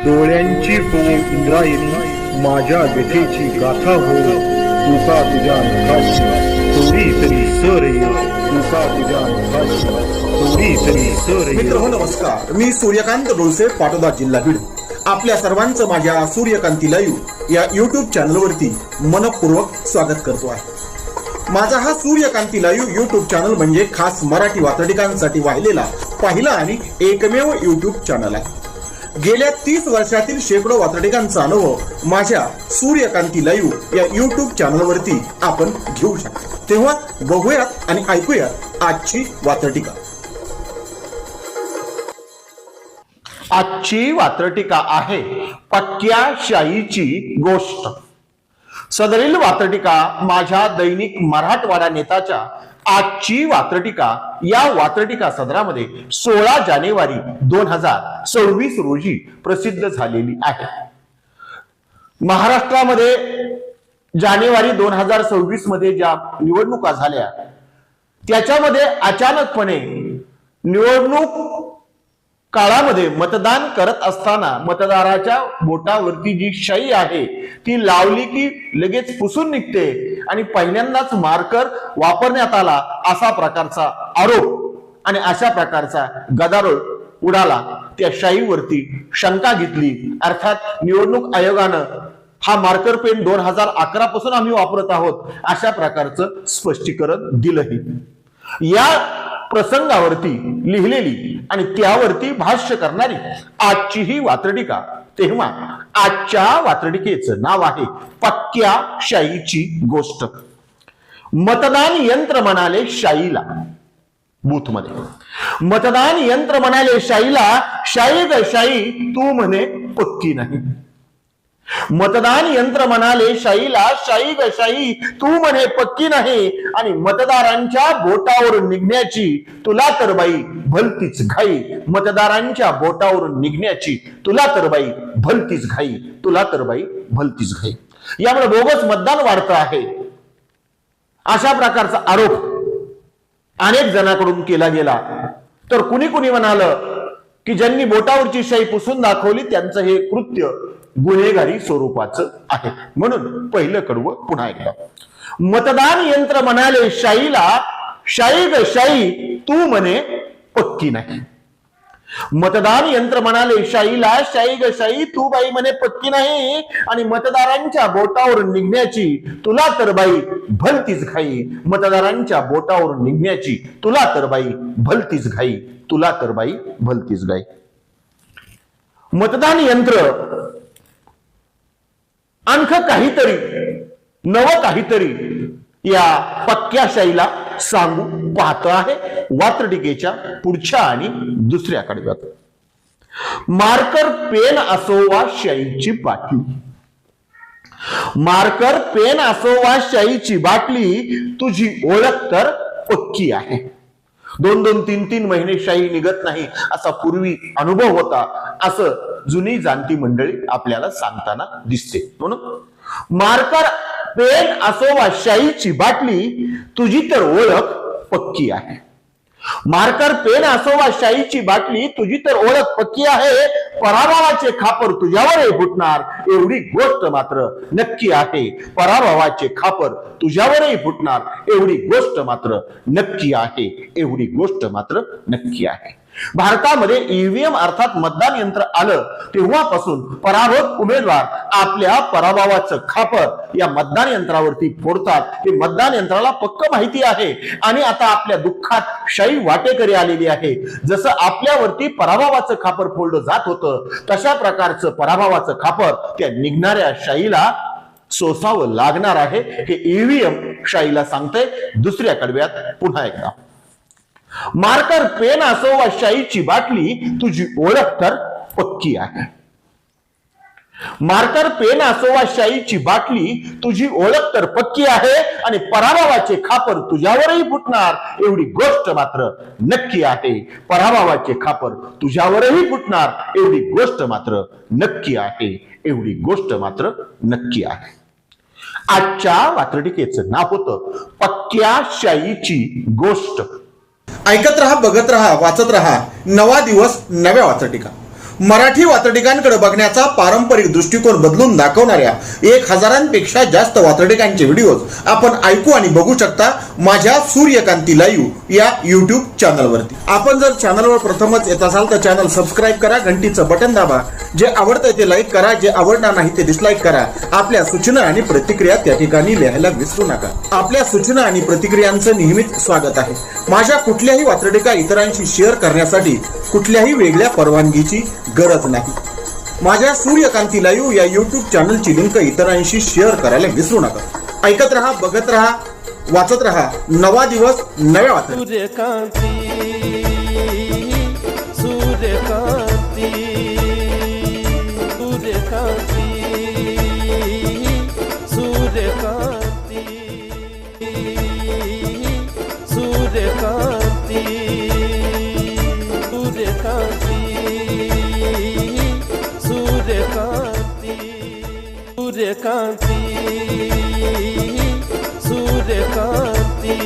डोळ्यांची हो इंद्रायणी माझ्या व्यथेची गाथा हो तुका तुझ्या नखाची थोडी तरी सर ये तुका तुझ्या नखाची थोडी तरी सर ये. मित्र नमस्कार, मी सूर्यकांत डोळसे, पाटोदा, जिल्हा बीड. आपल्या सर्वांचं माझ्या सूर्यकांती लाईव्ह या युट्यूब चॅनलवरती मनपूर्वक स्वागत करतो आहे. माझा हा सूर्यकांती लाईव्ह युट्यूब चॅनल म्हणजे खास मराठी वात्रटिकांसाठी वाहिलेला पहिला आणि एकमेव युट्यूब चॅनल आहे. गेल्या 30 वर्षातील शेकडो वात्रटिकांचा अनुभव माझ्या सूर्यकांती लाईव्ह या युट्यूब चॅनलवरती आपण घेऊ शकता. तेव्हा बघूयात आणि ऐकूयात आजची वात्रटिका. आजची वात्रटिका आहे पक्क्या शाईची गोष्ट. सदरील वात्रटिका माझ्या दैनिक मराठवाडा नेताच्या आजची वात्रटिका या वात्रटिका सदरामध्ये 16 जानेवारी 2026 रोजी प्रसिद्ध झालेली आहे. महाराष्ट्रामध्ये जानेवारी 2026 मध्ये ज्या निवडणुका झाल्या त्याच्यामध्ये अचानकपणे निवडणूक काळामध्ये मतदान करत असताना मतदाराच्या बोटावरती जी शाई आहे ती लावली की लगेच पुसून निघते आणि पहिल्यांदाच मार्कर वापरण्यात आला असा प्रकारचा आरोप आणि अशा प्रकारचा गदारोळ उडाला. त्या शाईवरती शंका घेतली. अर्थात निवडणूक आयोगानं हा मार्कर पेन 2011 पासून आम्ही वापरत आहोत अशा प्रकारचं स्पष्टीकरण दिलंही. या प्रसंगावरती लिहिलेली आणि त्यावरती भाष्य करणारी आजची ही वात्रटिका. तेव्हा आजच्या वात्रटिकेचं नाव आहे पक्क्या शाईची गोष्ट. मतदान यंत्र म्हणाले शाईला. बूथ मध्ये मतदान यंत्र म्हणाले शाईला, शाई ग शाई तू म्हणे पक्की नाही. मतदान यंत्र म्हणाले शाईला, शाई ग शाई तू म्हणे पक्की नाही. आणि मतदारांच्या बोटावरून निघण्याची तुला तर बाई भलतीच घाई. मतदारांच्या बोटावरून निघण्याची तुला तर बाई भलतीच घाई. तुला तर बाई भलतीच घाई. यामुळे बोगस मतदान वाढतं आहे अशा प्रकारचा आरोप अनेक जणांकडून केला गेला. तर कुणी कुणी म्हणालं की ज्यांनी बोटावरची शाई पुसून दाखवली त्यांचं हे कृत्य गुन्हेगारी स्वरूपाचं आहे. म्हणून पहिलं कडवं पुन्हा एकदा. मतदान यंत्र म्हणाले शाईला, शाई ग शाई तू म्हणे पक्की नाही. मतदान यंत्र म्हणाले शाईला, शाई ग शाई तू बाई म्हणे पक्की नाही. आणि मतदारांच्या बोटावरून निघण्याची तुला तर बाई भलतीच घाई. मतदारांच्या बोटावरून निघण्याची तुला तर बाई भलतीच घाई. तुला तर बाई भलतीच घाई. मतदान यंत्र आणख काहीतरी नव काहीतरी या पक्क्या शाईला सांगू पाहत आहे वात्रटिकेच्या पुढच्या आणि दुसऱ्या कडव्यात. मार्कर पेन असो वा शाईची बाटली. मार्कर पेन असो वा शाईची बाटली तुझी ओळख तर पक्की आहे. 2-2, 3-3 महिने शाई निघत नाही असा पूर्वी अनुभव होता असं जुनी जाणती मंडळी आपल्याला सांगताना दिसते. म्हणून मार्कर पेन असो वा शाईची बाटली तुझी तर ओळख पक्की आहे. मार्कर पेन असो वा शाईची बाटली तुझी तर ओळख पक्की आहे. पराभवाचे खापर तुझ्यावरही फुटणार एवढी गोष्ट मात्र नक्की आहे. पराभवाचे खापर तुझ्यावरही फुटणार एवढी गोष्ट मात्र नक्की आहे. एवढी गोष्ट मात्र नक्की आहे. भारतामध्ये ईव्हीएम अर्थात मतदान यंत्र आलं तेव्हापासून पराभूत उमेदवार आपल्या पराभवाचं खापर या मतदान यंत्रावरती फोडतात. हे मतदान यंत्राला पक्क माहिती आहे आणि आता आपल्या दुःखात शाई वाटेकरी आलेली आहे. जसं आपल्यावरती पराभवाचं खापर फोडलं जात होतं तशा प्रकारचं पराभवाचं खापर त्या निघणाऱ्या शाईला सोसावं लागणार आहे. हे ईव्हीएम शाईला सांगतंय. दुसऱ्या कडव्यात पुन्हा एकदा. मार्कर पेन असो वा शाईची बाटली तुझी ओळख तर पक्की आहे. मार्कर पेन असो वा शाईची बाटली तुझी ओळख तर पक्की आहे. आणि पराभवाचे खापर तुझ्यावरही फुटणार एवढी गोष्ट मात्र नक्की आहे. पराभवाचे खापर तुझ्यावरही फुटणार एवढी गोष्ट मात्र नक्की आहे. एवढी गोष्ट मात्र नक्की आहे. आजच्या वात्रटिकेचं नाव होतं पक्क्या शाईची गोष्ट. ऐकत रहा, बघत रहा, वाचत रहा. नवा दिवस नव्या वात्रटिका. मराठी वात्रटिकांकडे बघण्याचा पारंपरिक दृष्टिकोन बदलून दाखवणाऱ्या 1000पेक्षा जास्त वात्रटिकांचे व्हिडिओज आपण ऐकू आणि बघू शकता माझ्या सूर्यकांती लाईव्ह या युट्यूब चॅनलवरती. आपण जर चॅनलवर प्रथमच येत असाल तर चॅनल सबस्क्राईब करा, घंटीचं बटन दाबा, जे आवडतंय ते लाईक करा, जे आवडणार नाही ते डिसलाईक करा. आपल्या सूचना आणि प्रतिक्रिया त्या ठिकाणी लिहायला विसरू नका. आपल्या सूचना आणि प्रतिक्रियांचं नेहमीच स्वागत आहे. माझ्या कुठल्याही वात्रटिका इतरांशी शेअर करण्यासाठी कुठल्याही वेगळ्या परवानगीची गरज नाही. माझ्या सूर्यकांती लाईव्ह या युट्यूब चॅनलची लिंक इतरांशी शेअर करायला विसरू नका. ऐकत रहा, बघत रहा, वाचत रहा. नवा दिवस नव्या वात्रटिका. सूर्यकांती, सूर्यकांती, सूर्यकांती, सूर्यकांती, सूर्यकांती, सूर्यकांती, सूर्यकांती, सूर्यकांती, सूर्यकांती.